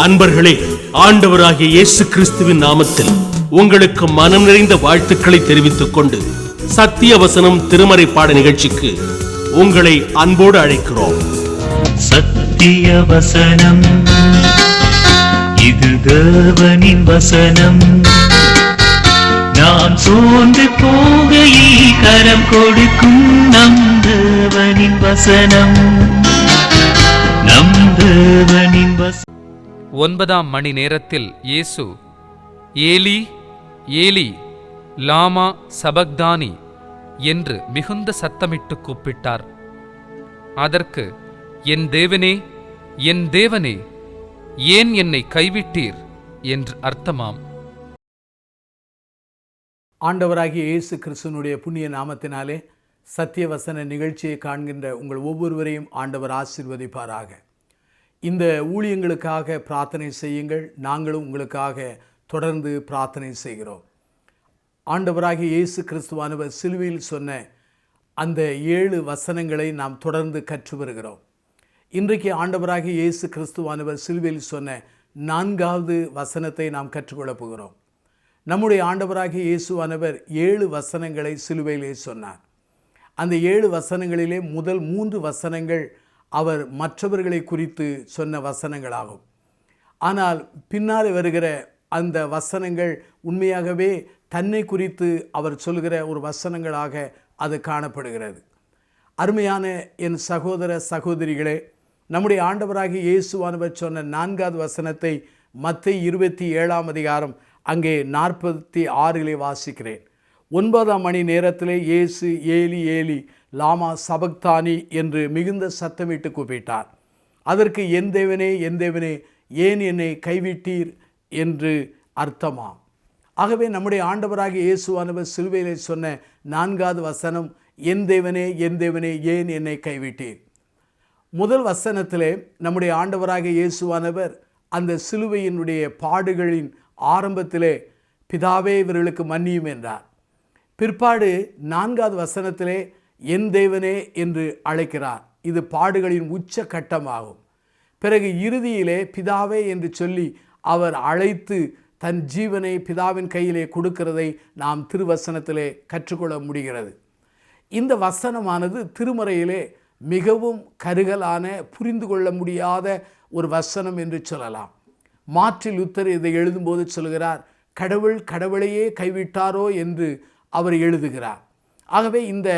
அன்பர்களே, ஆண்டவராகிய இயேசு கிறிஸ்துவின் நாமத்தில் உங்களுக்கு மனம் நிறைந்த வாழ்த்துக்களை தெரிவித்துக் கொண்டு சத்திய வசனம் திருமறை பாட நிகழ்ச்சிக்கு உங்களை அன்போடு அழைக்கிறோம். சத்திய வசனம், இது தேவனின் வசனம். நாம் சோர்ந்து போகையில் கரம் கொடுக்கும் நம் தேவனின் வசனம், நம் தேவனின் வசனம். 9ஆம் மணி நேரத்தில் இயேசு ஏலி ஏலி லாமா சபக்தானி என்று மிகுந்த சத்தமிட்டு கூப்பிட்டார். அதற்கு, என் தேவனே, என் தேவனே, ஏன் என்னை கைவிட்டீர் என்று அர்த்தமாம். ஆண்டவராகிய இயேசு கிறிஸ்துவினுடைய புண்ணிய நாமத்தினாலே சத்தியவசன நிகழ்ச்சியை காண்கின்ற உங்கள் ஒவ்வொருவரையும் ஆண்டவர் ஆசீர்வதிப்பாராக. இந்த ஊழியங்களுக்காக பிரார்த்தனை செய்யுங்கள். நாங்களும் உங்களுக்காக தொடர்ந்து பிரார்த்தனை செய்கிறோம். ஆண்டவராகிய இயேசு கிறிஸ்துவானவர் சிலுவையில் சொன்ன அந்த 7 வசனங்களை நாம் தொடர்ந்து கற்று வருகிறோம். இன்றைக்கு ஆண்டவராகிய இயேசு கிறிஸ்துவானவர் சிலுவையில் சொன்ன 4வது வசனத்தை நாம் கற்றுக்கொள்ளப் போகிறோம். நம்முடைய ஆண்டவராகிய இயேசுவானவர் 7 வசனங்களை சிலுவையிலே சொன்னார். அந்த 7 வசனங்களிலே முதல் 3 வசனங்கள் அவர் மற்றவர்களை குறித்து சொன்ன வசனங்களாகும். ஆனால் பின்னால் வருகிற அந்த வசனங்கள் உண்மையாகவே தன்னை குறித்து அவர் சொல்கிற ஒரு வசனங்களாக அது காணப்படுகிறது. அருமையான என் சகோதர சகோதரிகளே, நம்முடைய ஆண்டவராகிய இயேசுவானவர் சொன்ன 4வது வசனத்தை மத்தேயு 27ஆம் அதிகாரம் அங்கே 46 வாசிக்கிறேன். 9ஆம் மணி நேரத்திலே இயேசு ஏலி ஏலி லாமா சபக்தானி என்று மிகுந்த சத்தமிட்டு கூப்பிட்டார். அதற்கு, என் தேவனே, என் தேவனே, ஏன் என்னை கைவிட்டீர் என்று அர்த்தமாம். ஆகவே நம்முடைய ஆண்டவராகிய இயேசுவானவர் சிலுவையிலே சொன்ன 4வது வசனம், என் தேவனே, என் தேவனே, ஏன் என்னை கைவிட்டீர். முதல் வசனத்திலே நம்முடைய ஆண்டவராகிய இயேசுவானவர் அந்த சிலுவையினுடைய பாடுகளின் ஆரம்பத்திலே, பிதாவே இவர்களுக்கு மன்னியும் என்றார். பிற்பாடு 4வது வசனத்திலே என் தேவனே என்று அழைக்கிறார். இது பாடுகளின் உச்ச கட்டமாகும். பிறகு இறுதியிலே பிதாவே என்று சொல்லி அவர் அழைத்து தன் ஜீவனை பிதாவின் கையிலே கொடுக்கிறதை நாம் திருவசனத்திலே கற்றுக்கொள்ள முடிகிறது. இந்த வசனமானது திருமறையிலே மிகவும் கருகலான, புரிந்து கொள்ள முடியாத ஒரு வசனம் என்று சொல்லலாம். மார்ட்டின் லூத்தர் இதை எழுதும்போது சொல்கிறார், கடவுள் கடவுளையே கைவிட்டாரோ என்று அவர் எழுதுகிறார். ஆகவே இந்த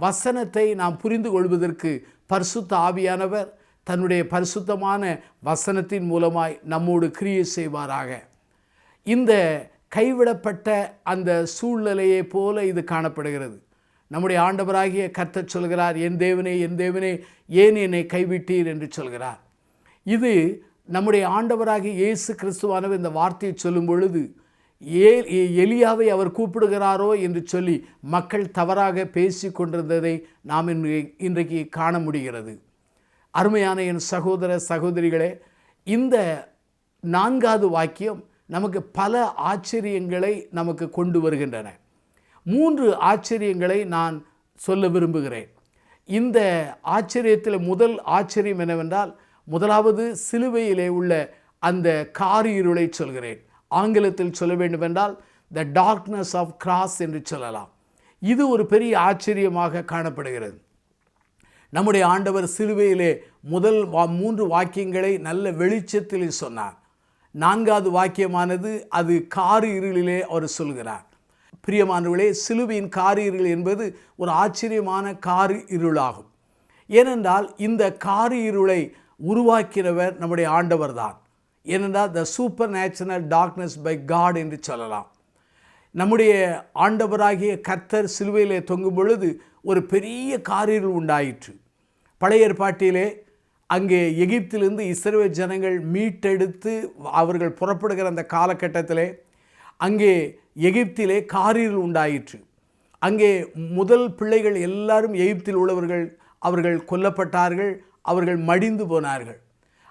வசனத்தை நாம் புரிந்து கொள்வதற்கு பரிசுத்த ஆவியானவர் தன்னுடைய பரிசுத்தமான வசனத்தின் மூலமாய் நம்மோடு கிரியை செய்வாராக. இந்த கைவிடப்பட்ட அந்த சூழ்நிலையை போல இது காணப்படுகிறது. நம்முடைய ஆண்டவராகிய கர்த்தர் சொல்கிறார், என் தேவனே, என் தேவனே, ஏன் என்னை கைவிட்டீர் என்று சொல்கிறார். இது நம்முடைய ஆண்டவராகிய இயேசு கிறிஸ்துவானவர் இந்த வார்த்தையை சொல்லும் பொழுது எலியாவை அவர் கூப்பிடுகிறாரோ என்று சொல்லி மக்கள் தவறாக பேசி கொண்டிருந்ததை நாம் இன்றைக்கு காண முடிகிறது. அருமையான என் சகோதர சகோதரிகளே, இந்த 4வது வாக்கியம் நமக்கு பல ஆச்சரியங்களை நமக்கு கொண்டு வருகின்றன. 3 ஆச்சரியங்களை நான் சொல்ல விரும்புகிறேன். இந்த ஆச்சரியத்தில் முதல் ஆச்சரியம் என்னவென்றால், முதலாவது சிலுவையிலே உள்ள அந்த காரிருளை சொல்கிறேன். ஆங்கிலத்தில் சொல்ல வேண்டுமென்றால் த டார்க்னஸ் ஆஃப் கிராஸ் என்று சொல்லலாம். இது ஒரு பெரிய ஆச்சரியமாக காணப்படுகிறது. நம்முடைய ஆண்டவர் சிலுவையிலே முதல் 3 வாக்கியங்களை நல்ல வெளிச்சத்தில் சொன்னார். 4வது வாக்கியமானது அது கார் இருளிலே அவர் சொல்கிறார். பிரியமானவர்களே, சிலுவையின் கார் இருள் என்பது ஒரு ஆச்சரியமான கார் இருளாகும். ஏனென்றால் இந்த கார் இருளை உருவாக்கினவர் நம்முடைய ஆண்டவர் தான். ஏனென்றால் the supernatural darkness by God என்று சொல்லலாம். நம்முடைய ஆண்டவராகிய கர்த்தர் சிலுவையிலே தொங்கும் பொழுது ஒரு பெரிய காரிருள் உண்டாயிற்று. பழைய ஏற்பாட்டிலே அங்கே எகிப்திலிருந்து இஸ்ரவேல் ஜனங்கள் மீட்டெடுத்து அவர்கள் புறப்படுகிற அந்த காலகட்டத்திலே அங்கே எகிப்திலே காரிருள் உண்டாயிற்று. அங்கே முதல் பிள்ளைகள் எல்லாரும் எகிப்தில் உள்ளவர்கள் அவர்கள் கொல்லப்பட்டார்கள், அவர்கள் மடிந்து போனார்கள்.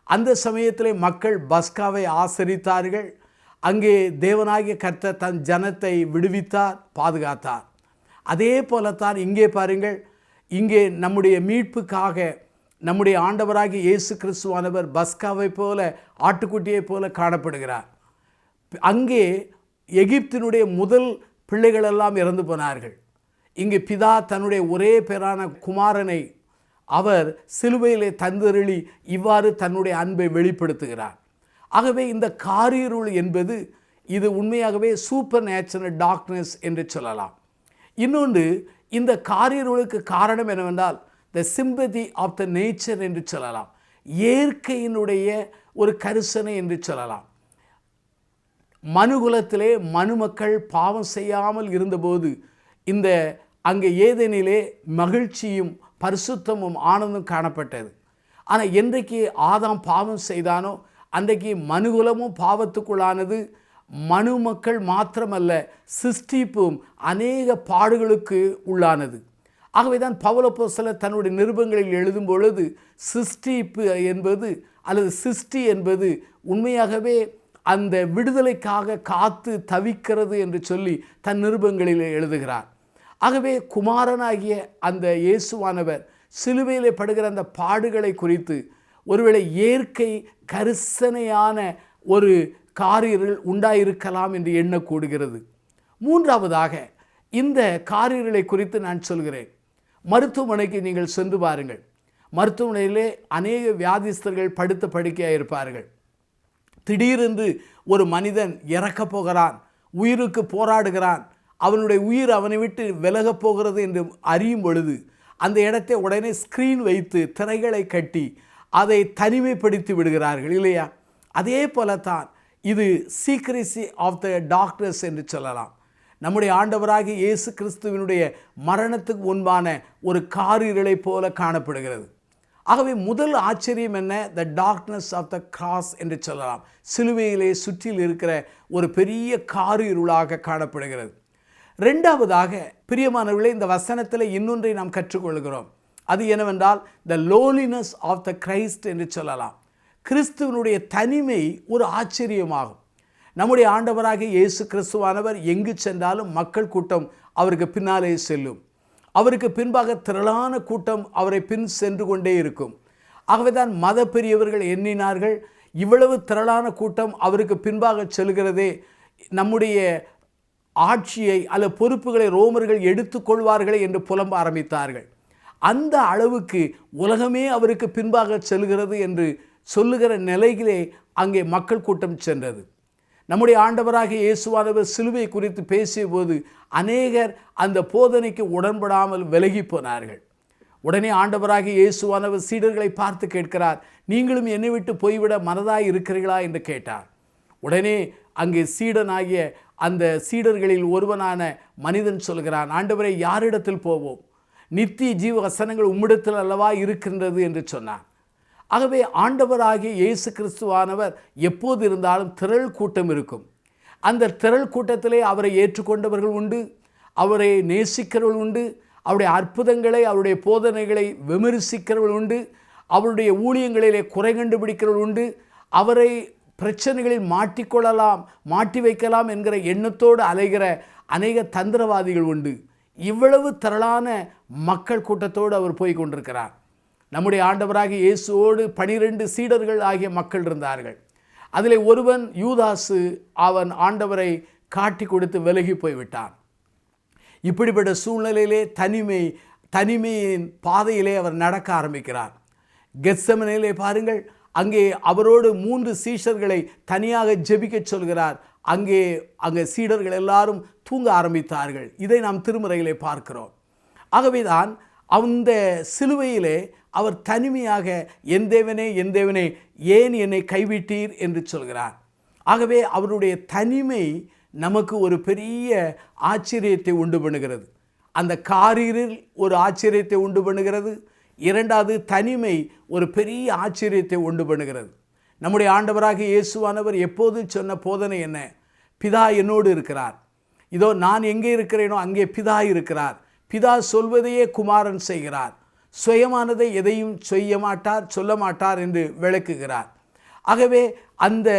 அந்த சமயத்திலே மக்கள் பஸ்காவை ஆசரித்தார்கள். அங்கே தேவனாகிய கர்த்தர் தன் ஜனத்தை விடுவித்தார், பாதுகாத்தார். அதே போலத்தான் இங்கே பாருங்கள், இங்கே நம்முடைய மீட்புக்காக நம்முடைய ஆண்டவராகிய இயேசு கிறிஸ்துவானவர் பஸ்காவை போல ஆட்டுக்குட்டியை போல காணப்படுகிறார். அங்கே எகிப்தினுடைய முதல் பிள்ளைகளெல்லாம் இறந்து போனார்கள். இங்கு பிதா தன்னுடைய ஒரே பேரான குமாரனை அவர் சிலுவையிலே தந்தருளி இவ்வாறு தன்னுடைய அன்பை வெளிப்படுத்துகிறார். ஆகவே இந்த காரிருள் என்பது இது உண்மையாகவே சூப்பர் நேச்சுரல் டார்க்னஸ் என்று சொல்லலாம். இன்னொன்று, இந்த காரிருளுக்கு காரணம் என்னவென்றால் த சிம்பதி ஆஃப் த நேச்சர் என்று சொல்லலாம். இயற்கையினுடைய ஒரு கரிசனை என்று சொல்லலாம். மனுகுலத்திலே மனுமக்கள் பாவம் செய்யாமல் இருந்தபோது இந்த அங்கே ஏதேனிலே மகிழ்ச்சியும் பரிசுத்தமும் ஆனந்தம் காணப்பட்டது. ஆனால் என்றைக்கு ஆதாம் பாவம் செய்தானோ அன்றைக்கு மனுகுலமும் பாவத்துக்குள்ளானது. மனுமக்கள் மாத்திரமல்ல, சிருஷ்டிப்பும் அநேக பாடுகளுக்கு உள்ளானது. ஆகவே தான் பவுல் அப்போஸ்தலர் தன்னுடைய நிருபங்களில் எழுதும் பொழுது சிருஷ்டிப்பு என்பது அல்லது சிருஷ்டி என்பது உண்மையாகவே அந்த விடுதலைக்காக காத்து தவிக்கிறது என்று சொல்லி தன் நிருபங்களில் எழுதுகிறார். ஆகவே குமாரனாகிய அந்த இயேசுவானவர் சிலுவையிலே படுகிற அந்த பாடுகளை குறித்து ஒருவேளை இயற்கை கரிசனையான ஒரு காரிருள் உண்டாயிருக்கலாம் என்று எண்ணக்கூடுகிறது. மூன்றாவதாக இந்த காரிருளை குறித்து நான் சொல்கிறேன். மருத்துவமனைக்கு நீங்கள் சென்று பாருங்கள். மருத்துவமனையிலே அநேக வியாதிஸ்தர்கள் படுத்த படுக்கையாக இருப்பார்கள். திடீரென்று ஒரு மனிதன் இறக்கப் போகிறான், உயிருக்கு போராடுகிறான், அவனுடைய உயிர் அவனை விட்டு விலகப் போகிறது என்று அறியும் பொழுது அந்த இடத்தை உடனே ஸ்க்ரீன் வைத்து திரைகளை கட்டி அதை தனிமைப்படுத்தி விடுகிறார்கள் இல்லையா? அதே போலத்தான் இது சீக்ரெசி ஆஃப் த டாக்டர்ஸ் என்று சொல்லலாம். நம்முடைய ஆண்டவராகிய இயேசு கிறிஸ்துவினுடைய மரணத்துக்கு முன்பான ஒரு காரிருளை போல காணப்படுகிறது. ஆகவே முதல் ஆச்சரியம் என்ன? The darkness of the cross என்று சொல்லலாம். சிலுவையிலே சுற்றில் இருக்கிற ஒரு பெரிய காரிருளாக காணப்படுகிறது. ரெண்டாவதாக பிரியமானவர்களே, இந்த வசனத்தில் இன்னொன்றை நாம் கற்றுக்கொள்கிறோம். அது என்னவென்றால் த லோலினஸ் ஆஃப் த கிரைஸ்ட் என்று சொல்லலாம். கிறிஸ்துவனுடைய தனிமை ஒரு ஆச்சரியமாகும். நம்முடைய ஆண்டவராகிய இயேசு கிறிஸ்துவானவர் எங்கு சென்றாலும் மக்கள் கூட்டம் அவருக்கு பின்னாலே செல்லும். அவருக்கு பின்பாக திரளான கூட்டம் அவரை பின் சென்று கொண்டே இருக்கும். ஆகவே தான் மத பெரியவர்கள் எண்ணினார்கள், இவ்வளவு திரளான கூட்டம் அவருக்கு பின்பாக செல்கிறதே, நம்முடைய ஆட்சியை அல்ல பொறுப்புகளை ரோமர்கள் எடுத்துக்கொள்வார்களே என்று புலம்ப ஆரம்பித்தார்கள். அந்த அளவுக்கு உலகமே அவருக்கு பின்பாக செல்கிறது என்று சொல்லுகிற நிலையிலே அங்கே மக்கள் கூட்டம் சென்றது. நம்முடைய ஆண்டவராகிய இயேசுவானவர் சிலுவை குறித்து பேசிய போது அநேகர் அந்த போதனைக்கு உடன்படாமல் விலகி போனார்கள். உடனே ஆண்டவராகிய இயேசுவானவர் சீடர்களை பார்த்து கேட்கிறார், நீங்களும் என்னை விட்டு போய்விட மனதாய் இருக்கிறீர்களா என்று கேட்டார். உடனே அங்கே சீடனாகிய அந்த சீடர்களில் ஒருவனான மனிதன் சொல்கிறான், ஆண்டவரை யாரிடத்தில் போவோம்? நித்திய ஜீவ வசனங்கள் உம்மிடத்தில் அல்லவா இருக்கின்றது என்று சொன்னான். ஆகவே ஆண்டவராகிய இயேசு கிறிஸ்துவானவர் எப்போது இருந்தாலும் திரள் கூட்டம் இருக்கும். அந்த திரள் கூட்டத்திலே அவரை ஏற்றுக்கொண்டவர்கள் உண்டு, அவரை நேசிக்கிறவர்கள் உண்டு, அவருடைய அற்புதங்களை அவருடைய போதனைகளை விமர்சிக்கிறவர்கள் உண்டு, அவருடைய ஊழியங்களிலே குறை கண்டுபிடிக்கிறவர்கள் உண்டு, அவரை பிரச்சனைகளில் மாட்டிக்கொள்ளலாம் மாட்டி வைக்கலாம் என்கிற எண்ணத்தோடு அலைகிற அநேக தந்திரவாதிகள் உண்டு. இவ்வளவு திரளான மக்கள் கூட்டத்தோடு அவர் போய் கொண்டிருக்கிறார். நம்முடைய ஆண்டவராகிய இயேசுவோடு 12 சீடர்கள் ஆகிய மக்கள் இருந்தார்கள். அதில் ஒருவன் யூதாசு, அவன் ஆண்டவரை காட்டி கொடுத்து விலகி போய்விட்டான். இப்படிப்பட்ட சூழ்நிலையிலே தனிமையின் பாதையிலே அவர் நடக்க ஆரம்பிக்கிறார். கெத்செமனேயிலே பாருங்கள், அங்கே அவரோடு 3 சீஷர்களை தனியாக ஜெபிக்க சொல்கிறார். அங்கே சீடர்கள் எல்லாரும் தூங்க ஆரம்பித்தார்கள். இதை நாம் திருமுறையிலே பார்க்கிறோம். ஆகவேதான் அந்த சிலுவையிலே அவர் தனிமையாக என் தேவனே என் தேவனே ஏன் என்னை கைவிட்டீர் என்று சொல்கிறார். ஆகவே அவருடைய தனிமை நமக்கு ஒரு பெரிய ஆச்சரியத்தை உண்டு பண்ணுகிறது. அந்த காரிருள் ஒரு ஆச்சரியத்தை உண்டு பண்ணுகிறது. இரண்டாவது, தனிமை ஒரு பெரிய ஆச்சரியத்தை உண்டு பண்ணுகிறது. நம்முடைய ஆண்டவராகிய இயேசுவானவர் எப்போது சொன்ன போதனை என்ன? பிதா என்னோடு இருக்கிறார், இதோ நான் எங்கே இருக்கிறேனோ அங்கே பிதா இருக்கிறார், பிதா சொல்வதையே குமாரன் செய்கிறார், சுயமானதை எதையும் செய்ய மாட்டார் சொல்ல மாட்டார் என்று விளக்குகிறார். ஆகவே அந்த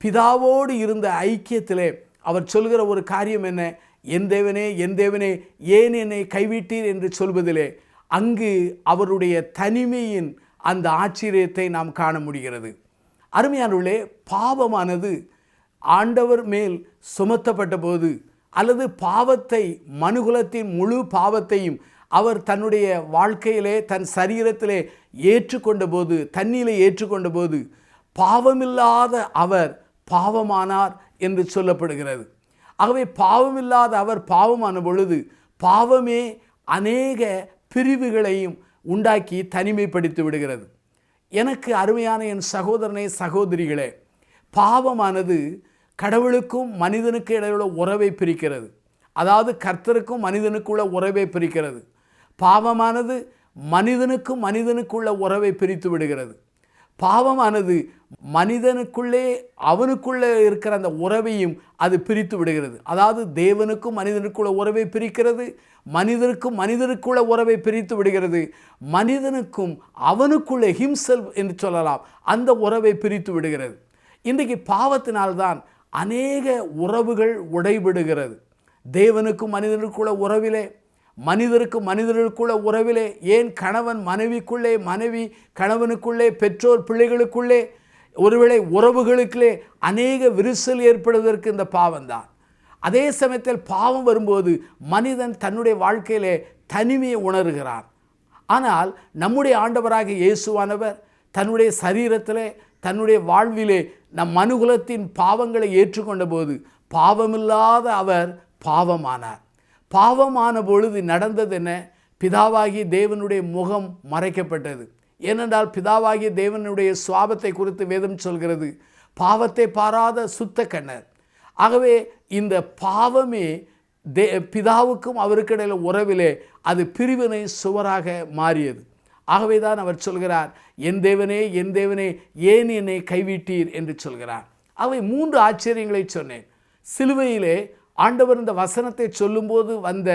பிதாவோடு இருந்த ஐக்கியத்திலே அவர் சொல்கிற ஒரு காரியம் என்ன? என் தேவனே என் தேவனே ஏன் என்னை கைவிட்டீர் என்று சொல்வதிலே அங்கு அவருடைய தனிமையின் அந்த ஆச்சரியத்தை நாம் காண முடிகிறது. அருமையானவர்களே, பாவமானது ஆண்டவர் மேல் சுமத்தப்பட்ட போது, அல்லது பாவத்தை, மனுகுலத்தின் முழு பாவத்தையும் அவர் தன்னுடைய வாழ்க்கையிலே, தன் சரீரத்திலே ஏற்றுக்கொண்ட போது, தன்னிலே ஏற்றுக்கொண்ட போது, பாவமில்லாத அவர் பாவமானார் என்று சொல்லப்படுகிறது. ஆகவே பாவமில்லாத அவர் பாவமான பொழுது பாவமே அநேக பிரிவுகளையும் உண்டாக்கி தனிமைப்படுத்தி விடுகிறது. எனக்கு அருமையான என் சகோதரனே, சகோதரிகளே, பாவமானது கடவுளுக்கும் மனிதனுக்கு இடையுள்ள உறவை பிரிக்கிறது. அதாவது கர்த்தருக்கும் மனிதனுக்குள்ள உறவை பிரிக்கிறது. பாவமானது மனிதனுக்கும் மனிதனுக்குள்ள உறவை பிரித்து விடுகிறது. பாவமானது மனிதனுக்குள்ளே, அவனுக்குள்ளே இருக்கிற அந்த உறவையும் அது பிரித்து விடுகிறது. அதாவது தேவனுக்கும் மனிதனுக்குள்ள உறவை பிரிக்கிறது, மனிதனுக்கும் மனிதனுக்குள்ள உறவை பிரித்து விடுகிறது, மனிதனுக்கும் அவனுக்குள்ளே ஹிம்செல்ஃப் என்று சொல்லலாம், அந்த உறவை பிரித்து விடுகிறது. இன்றைக்கு பாவத்தினால்தான் அநேக உறவுகள் உடைபடுகிறது. தேவனுக்கும் மனிதனுக்குள்ள உறவிலே, மனிதருக்கும் மனிதர்களுக்குள்ள உறவிலே, ஏன் கணவன் மனைவிக்குள்ளே, மனைவி கணவனுக்குள்ளே, பெற்றோர் பிள்ளைகளுக்குள்ளே, ஒருவேளை உறவுகளுக்குள்ளே அநேக விரிசல் ஏற்படுவதற்கு இந்த பாவம்தான். அதே சமயத்தில் பாவம் வரும்போது மனிதன் தன்னுடைய வாழ்க்கையிலே தனிமையை உணர்கிறான். ஆனால் நம்முடைய ஆண்டவராகிய இயேசுவானவர் தன்னுடைய சரீரத்திலே, தன்னுடைய வாழ்விலே நம் மனுகுலத்தின் பாவங்களை ஏற்றுக்கொண்ட போது பாவமில்லாத அவர் பாவமானார். பாவமான பொழுது நடந்தது என்ன? பிதாவாகிய தேவனுடைய முகம் மறைக்கப்பட்டது. ஏனென்றால் பிதாவாகிய தேவனுடைய சுவாபத்தை குறித்து வேதம் சொல்கிறது, பாவத்தை பாராத சுத்த கண்ணர். ஆகவே இந்த பாவமே பிதாவுக்கும் அவருக்கு இடையில உறவிலே அது பிரிவினை சுவராக மாறியது. ஆகவே தான் அவர் சொல்கிறார், என் தேவனே, என் தேவனே, ஏன் என்னை கைவிட்டீர் என்று சொல்கிறார். ஆகவே 3 ஆச்சரியங்களை சொன்னேன். சிலுவையிலே ஆண்டவர் இந்த வசனத்தை சொல்லும்போது வந்த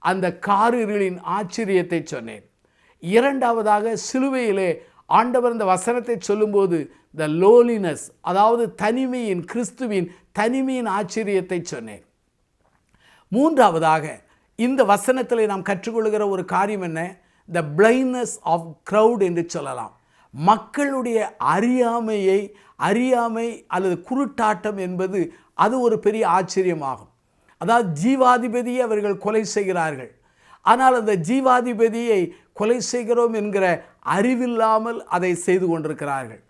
அந்த காரிருளின் ஆச்சரியத்தை சொன்னேன். இரண்டாவதாக, சிலுவையிலே ஆண்டவர் இந்த வசனத்தை சொல்லும்போது த லோலினஸ், அதாவது தனிமையின், கிறிஸ்துவின் தனிமையின் ஆச்சரியத்தை சொன்னேன். மூன்றாவதாக, இந்த வசனத்தில் நாம் கற்றுக்கொள்கிற ஒரு காரியம் என்ன? த பிளைண்ட்னஸ் ஆஃப் க்ரௌட் என்று சொல்லலாம். மக்களுடைய அறியாமை அல்லது குருட்டாட்டம் என்பது அது ஒரு பெரிய ஆச்சரியமாகும். அதாவது ஜீவாதிபதியை அவர்கள் கொலை செய்கிறார்கள். ஆனால் அந்த ஜீவாதிபதியை கொலை செய்கிறோம் என்கிற அறிவில்லாமல் அதை செய்து கொண்டிருக்கிறார்கள்.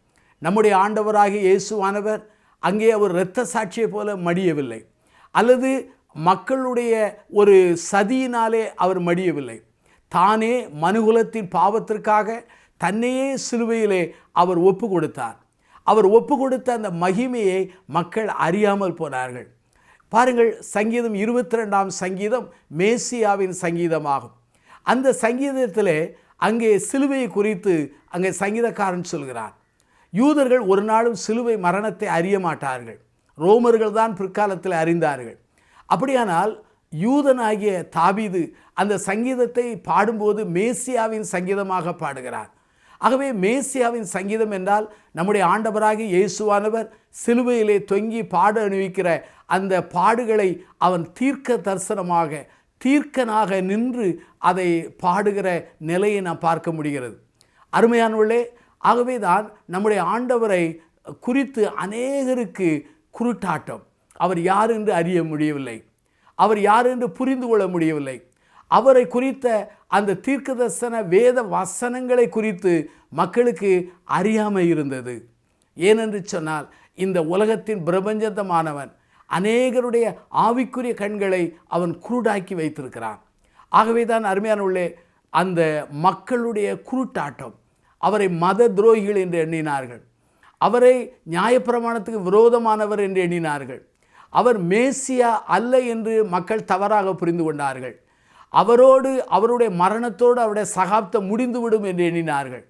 நம்முடைய ஆண்டவராகிய இயேசுவானவர் அங்கே அவர் இரத்த சாட்சியை போல மடியவில்லை, அல்லது மக்களுடைய ஒரு சதியினாலே அவர் மடியவில்லை. தானே மனுகுலத்தின் பாவத்திற்காக தன்னையே சிலுவையிலே அவர் ஒப்பு கொடுத்தார். அவர் ஒப்பு கொடுத்த அந்த மகிமையை மக்கள் அறியாமல் போனார்கள். பாருங்கள், சங்கீதம் 22ஆம் சங்கீதம் மேசியாவின் சங்கீதமாகும். அந்த சங்கீதத்திலே அங்கே சிலுவை குறித்து அங்கே சங்கீதக்காரன் சொல்கிறார், யூதர்கள் ஒரு நாளும் சிலுவை மரணத்தை அறிய மாட்டார்கள், ரோமர்கள் தான் பிற்காலத்தில் அறிந்தார்கள். அப்படியானால் யூதனாகிய தாவீது அந்த சங்கீதத்தை பாடும்போது மேசியாவின் சங்கீதமாக பாடுகிறார். ஆகவே மேசியாவின் சங்கீதம் என்றால் நம்முடைய ஆண்டவராகிய இயேசுவானவர் சிலுவையிலே தொங்கி பாட அணிவிக்கிற அந்த பாடுகளை அவன் தீர்க்க தரிசனமாக, தீர்க்கனாக நின்று அதை பாடுகிற நிலையை நாம் பார்க்க முடிகிறது. அருமையானவர்களே, ஆகவே தான் நம்முடைய ஆண்டவரை குறித்து அநேகருக்கு குருட்டாட்டம். அவர் யார் என்று அறிய முடியவில்லை, அவர் யார் என்று புரிந்து கொள்ள முடியவில்லை. அவரை குறித்த அந்த தீர்க்கதரிசன வேத வசனங்களை குறித்து மக்களுக்கு அறியாமை இருந்தது. ஏனென்று சொன்னால், இந்த உலகத்தின் பிரபஞ்சமானவன் அநேகருடைய ஆவிக்குரிய கண்களை அவன் குருடாக்கி வைத்திருக்கிறான். ஆகவே தான் அருமையானவர்களே, அந்த மக்களுடைய குருட்டாட்டம் அவரை மத துரோகிகள் என்று எண்ணினார்கள், அவரை நியாயப்பிரமாணத்துக்கு விரோதமானவர் என்று எண்ணினார்கள், அவர் மேசியா அல்ல என்று மக்கள் தவறாக புரிந்து கொண்டார்கள், அவரோடு அவருடைய மரணத்தோடு அவருடைய சகாப்தம் முடிந்துவிடும் என்று எண்ணினார்கள்,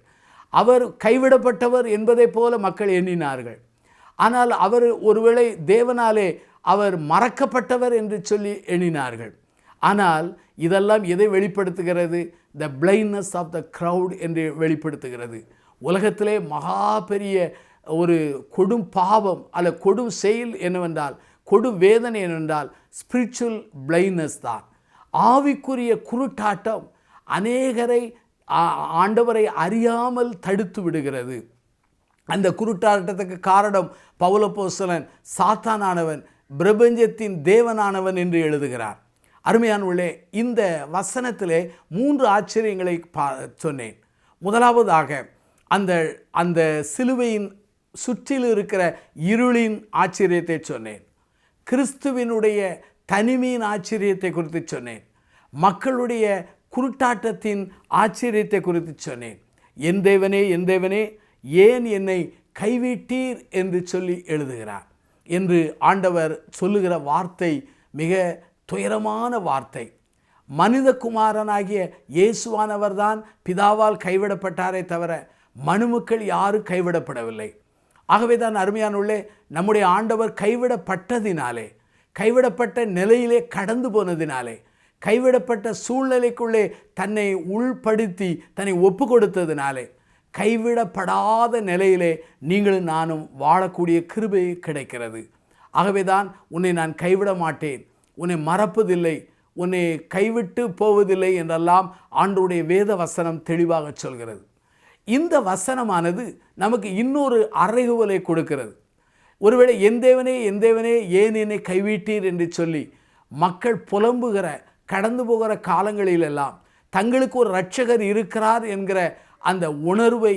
அவர் கைவிடப்பட்டவர் என்பதை போல மக்கள் எண்ணினார்கள். ஆனால் அவர் ஒருவேளை தேவனாலே அவர் மறக்கப்பட்டவர் என்று சொல்லி எண்ணினார்கள். ஆனால் இதெல்லாம் எதை வெளிப்படுத்துகிறது? த பிளைண்ட்னஸ் ஆஃப் த க்ரௌட் என்று வெளிப்படுத்துகிறது. உலகத்திலே மகா பெரிய ஒரு கொடும் பாவம் அல்ல கொடும் செயல் என்னவென்றால், கொடும் வேதனை என்னவென்றால் ஸ்பிரிச்சுவல் பிளைண்ட்னஸ் தான். ஆவிக்குரிய குருட்டாட்டம் அநேகரை ஆண்டவரை அறியாமல் தடுத்து விடுகிறது. அந்த குருட்டாட்டத்துக்கு காரணம் பவுலப்போஸ்தலன் சாத்தானானவன் பிரபஞ்சத்தின் தேவனானவன் என்று எழுதுகிறார். அருமையானவர்களே, இந்த வசனத்திலே 3 ஆச்சரியங்களை சொன்னேன். முதலாவதாக அந்த சிலுவையின் சுற்றிலும் இருக்கிற இருளின் ஆச்சரியத்தை சொன்னேன். கிறிஸ்துவினுடைய தனிமையின் ஆச்சரியத்தை குறித்து சொன்னேன். மக்களுடைய குருட்டாட்டத்தின் ஆச்சரியத்தை குறித்து சொன்னேன். என் தேவனே, என் தேவனே, ஏன் என்னை கைவிட்டீர் என்று சொல்லி எழுதுகிறார் என்று ஆண்டவர் சொல்லுகிற வார்த்தை மிக துயரமான வார்த்தை. மனிதகுமாரனாகிய இயேசுவானவர் தான் பிதாவால் கைவிடப்பட்டாரே தவிர மனுமக்கள் யாரும் கைவிடப்படவில்லை. ஆகவே தான் அருமையானுள்ளே, நம்முடைய ஆண்டவர் கைவிடப்பட்டதினாலே, கைவிடப்பட்ட நிலையிலே கடந்து போனதினாலே, கைவிடப்பட்ட சூழ்நிலைக்குள்ளே தன்னை உள்படுத்தி தன்னை ஒப்பு கொடுத்ததினாலே, கைவிடப்படாத நிலையிலே நீங்களும் நானும் வாழக்கூடிய கிருபை கிடைக்கிறது. ஆகவே தான் உன்னை நான் கைவிட மாட்டேன், உன்னை மறப்பதில்லை, உன்னை கைவிட்டு போவதில்லை என்றெல்லாம் ஆண்டவருடைய வேத வசனம் தெளிவாக சொல்கிறது. இந்த வசனமானது நமக்கு இன்னொரு அறைகூவலை கொடுக்கிறது. ஒருவேளை என் தேவனே, என் தேவனே, ஏன் என்னை கைவிட்டீர் என்று சொல்லி மக்கள் புலம்புகிற கடந்து போகிற காலங்களிலெல்லாம் தங்களுக்கு ஒரு இரட்சகர் இருக்கிறார் என்கிற அந்த உணர்வை,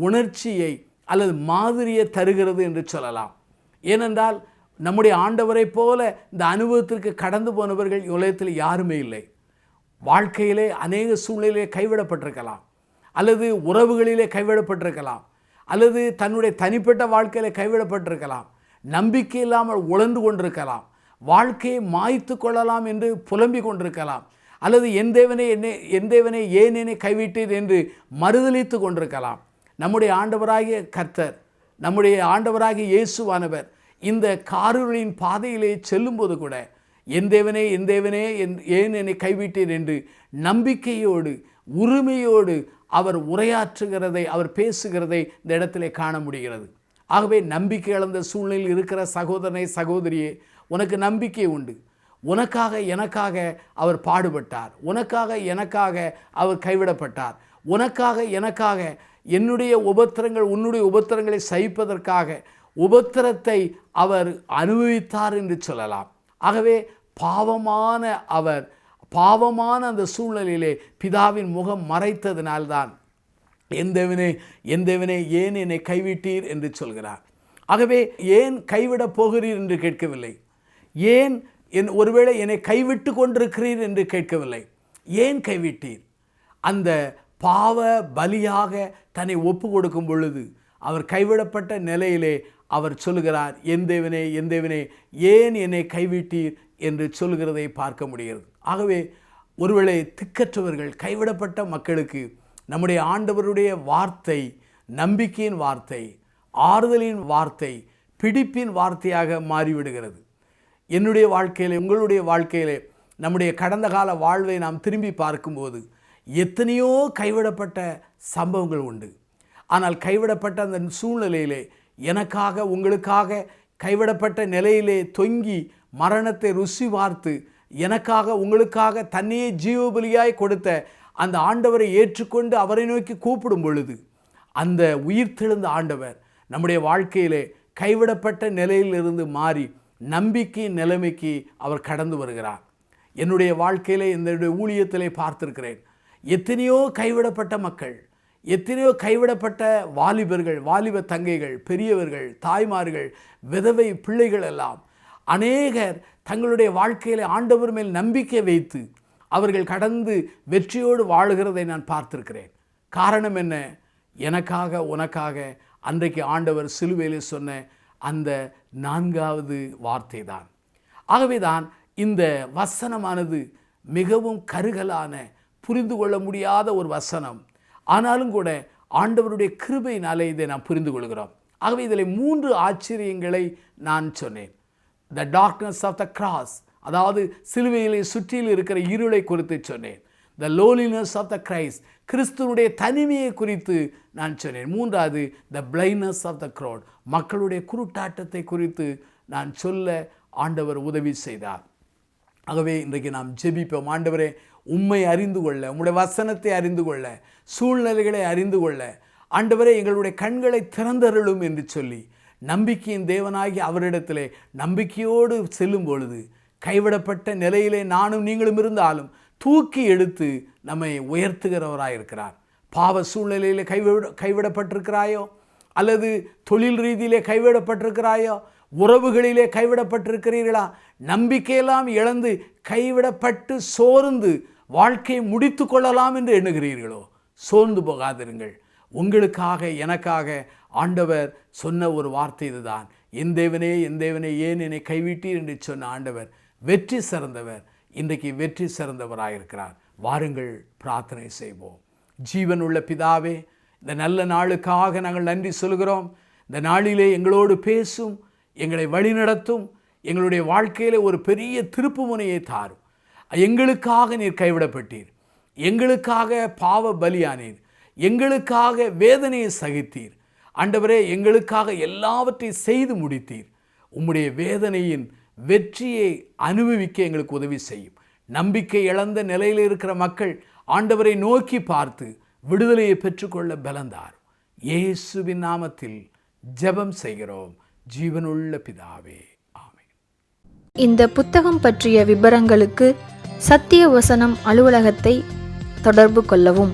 உணர்ச்சியை அல்லது மாதிரியை தருகிறது என்று சொல்லலாம். ஏனென்றால் நம்முடைய ஆண்டவரை போல இந்த அனுபவத்திற்கு கடந்து போனவர்கள் உலகத்தில் யாருமே இல்லை. வாழ்க்கையிலே அநேக சூழ்நிலையிலே கைவிடப்பட்டிருக்கலாம், அல்லது உறவுகளிலே கைவிடப்பட்டிருக்கலாம், அல்லது தன்னுடைய தனிப்பட்ட வாழ்க்கையிலே கைவிடப்பட்டிருக்கலாம், நம்பிக்கை இல்லாமல் உழந்து கொண்டிருக்கலாம், வாழ்க்கையை மாய்த்து கொள்ளலாம் என்று புலம்பிக் கொண்டிருக்கலாம், அல்லது என் தேவனே ஏன் என்னை கைவிட்டீர் என்று மறுதலித்து கொண்டிருக்கலாம். நம்முடைய ஆண்டவராகிய கர்த்தர், நம்முடைய ஆண்டவராகிய இயேசுவானவர் இந்த காரிருளின் பாதையிலே செல்லும்போது கூட என் தேவனே, என் தேவனே, ஏன் என்னை கைவிட்டீர் என்று நம்பிக்கையோடு உரிமையோடு அவர் உரையாற்றுகிறதை, அவர் பேசுகிறதை இந்த இடத்திலே காண முடிகிறது. ஆகவே நம்பிக்கை இழந்த சூழ்நிலையில் இருக்கிற சகோதரனை, சகோதரியே, உனக்கு நம்பிக்கை உண்டு. உனக்காக எனக்காக அவர் பாடுபட்டார், உனக்காக எனக்காக அவர் கைவிடப்பட்டார், உனக்காக எனக்காக என்னுடைய உபத்திரங்கள் உன்னுடைய உபத்திரங்களை சகிப்பதற்காக உபத்திரத்தை அவர் அனுபவித்தார் என்று சொல்லலாம். ஆகவே பாவமான அந்த சூழ்நிலையிலே பிதாவின் முகம் மறைத்ததினால்தான் என் தேவனே, என் தேவனே, ஏன் என்னை கைவிட்டீர் என்று சொல்கிறார். ஆகவே ஏன் கைவிடப் போகிறீர் என்று கேட்கவில்லை, ஏன் ஒருவேளை என்னை கைவிட்டு கொண்டிருக்கிறீர் என்று கேட்கவில்லை, ஏன் கைவிட்டீர். அந்த பாவ பலியாக தன்னை ஒப்பு கொடுக்கும் பொழுது அவர் கைவிடப்பட்ட நிலையிலே அவர் சொல்லுகிறார், என் தேவனே, என் தேவனே, ஏன் என்னை கைவிட்டீர் என்று சொல்லுகிறதை பார்க்க முடிகிறது. ஆகவே ஒருவேளை திக்கற்றவர்கள், கைவிடப்பட்ட மக்களுக்கு நம்முடைய ஆண்டவருடைய வார்த்தை நம்பிக்கையின் வார்த்தை, ஆறுதலின் வார்த்தை, பிடிப்பின் வார்த்தையாக மாறிவிடுகிறது. என்னுடைய வாழ்க்கையிலே, உங்களுடைய வாழ்க்கையிலே, நம்முடைய கடந்த கால வாழ்வை நாம் திரும்பி பார்க்கும்போது எத்தனையோ கைவிடப்பட்ட சம்பவங்கள் உண்டு. ஆனால் கைவிடப்பட்ட அந்த சூழ்நிலையிலே எனக்காக, உங்களுக்காக கைவிடப்பட்ட நிலையிலே தொங்கி மரணத்தை ருசி பார்த்து எனக்காக, உங்களுக்காக தன்னையே ஜீவபலியாய் கொடுத்த அந்த ஆண்டவரை ஏற்றுக்கொண்டு அவரை நோக்கி கூப்பிடும் பொழுது அந்த உயிர்த்தெழுந்த ஆண்டவர் நம்முடைய வாழ்க்கையிலே கைவிடப்பட்ட நிலையிலிருந்து மாறி நம்பிக்கையின் நிலைமைக்கு அவர் கடந்து வருகிறார். என்னுடைய வாழ்க்கையிலே, என்னுடைய ஊழியத்திலே பார்த்திருக்கிறேன். எத்தனையோ கைவிடப்பட்ட மக்கள், எத்தனையோ கைவிடப்பட்ட வாலிபர்கள், வாலிப தங்கைகள், பெரியவர்கள், தாய்மார்கள், விதவை பிள்ளைகள் எல்லாம் அநேகர் தங்களுடைய வாழ்க்கையிலே ஆண்டவர் மேல் நம்பிக்கை வைத்து அவர்கள் கடந்து வெற்றியோடு வாழுகிறதை நான் பார்த்திருக்கிறேன். காரணம் என்ன? எனக்காக, உனக்காக அன்றைக்கு ஆண்டவர் சிலுவையிலே சொன்ன அந்த 4வது வார்த்தை தான். ஆகவே தான் இந்த வசனமானது மிகவும் கருகலான, புரிந்து கொள்ள முடியாத ஒரு வசனம். ஆனாலும் கூட ஆண்டவருடைய கிருபையினாலே இதை நாம் புரிந்து கொள்கிறோம். ஆகவே இதில் 3 ஆச்சரியங்களை நான் சொன்னேன். The darkness of the cross, அதாவது சிலுவையிலே சுற்றியில் இருக்கிற இருளை குறித்து சொன்னேன். The loneliness of the Christ, கிறிஸ்துவனுடைய தனிமையை குறித்து நான் சொன்னேன். 3வது the blindness of the crowd, மக்களுடைய குருட்டாட்டத்தை குறித்து நான் சொல்ல ஆண்டவர் உதவி செய்தார். ஆகவே இன்றைக்கு நாம் ஜெபிப்போம். ஆண்டவரே, உம்மை அறிந்து கொள்ள, உம்முடைய வசனத்தை அறிந்து கொள்ள, சூழ்நிலைகளை அறிந்து கொள்ள ஆண்டவரே எங்களுடைய கண்களை திறந்தருளும் என்று சொல்லி நம்பிக்கையின் தேவனாகி அவரிடத்திலே நம்பிக்கையோடு செல்லும் பொழுது கைவிடப்பட்ட நிலையிலே நானும் நீங்களும் இருந்தாலும் தூக்கி எடுத்து நம்மை உயர்த்துகிறவராயிருக்கிறார். பாவ சூழ்நிலையிலே கைவிடப்பட்டிருக்கிறாயோ, அல்லது தொழில் ரீதியிலே கைவிடப்பட்டிருக்கிறாயோ, உறவுகளிலே கைவிடப்பட்டிருக்கிறீர்களா, நம்பிக்கையெல்லாம் இழந்து கைவிடப்பட்டு சோர்ந்து வாழ்க்கையை முடித்து கொள்ளலாம் என்று எண்ணுகிறீர்களோ, சோர்ந்து போகாதிருங்கள். உங்களுக்காக எனக்காக ஆண்டவர் சொன்ன ஒரு வார்த்தை இதுதான். என் தேவனே என் தேவனே ஏன் என்னை கைவிட்டீர் என்று சொன்ன ஆண்டவர் வெற்றி சிறந்தவர். இன்றைக்கு வெற்றி சிறந்தவராயிருக்கிறார். வாருங்கள் பிரார்த்தனை செய்வோம். ஜீவனுள்ள பிதாவே, இந்த நல்ல நாளுக்காக நாங்கள் நன்றி சொல்கிறோம். இந்த நாளிலே எங்களோடு பேசும், எங்களை வழிநடத்தும், எங்களுடைய வாழ்க்கையில் ஒரு பெரிய திருப்பு முனையை தாரும். எங்களுக்காக நீர் கைவிடப்பட்டீர், எங்களுக்காக பாவ பலியானீர், எங்களுக்காக வேதனையை சகித்தீர். ஆண்டவரே, எங்களுக்காக எல்லாவற்றையும் செய்து முடித்தீர். உம்முடைய வேதனையின் வெற்றியை அனுபவிக்க எங்களுக்கு உதவி செய்யும். நம்பிக்கை இழந்த நிலையில் இருக்கிற மக்கள் ஆண்டவரை நோக்கி பார்த்து விடுதலையை பெற்றுக்கொள்ள பலந்தார். இயேசுவின் நாமத்தில் ஜெபம் செய்கிறோம் ஜீவனுள்ள பிதாவே, ஆமென். இந்த புத்தகம் பற்றிய விபரங்களுக்கு சத்திய வசனம் அலுவலகத்தை தொடர்பு கொள்ளவும்.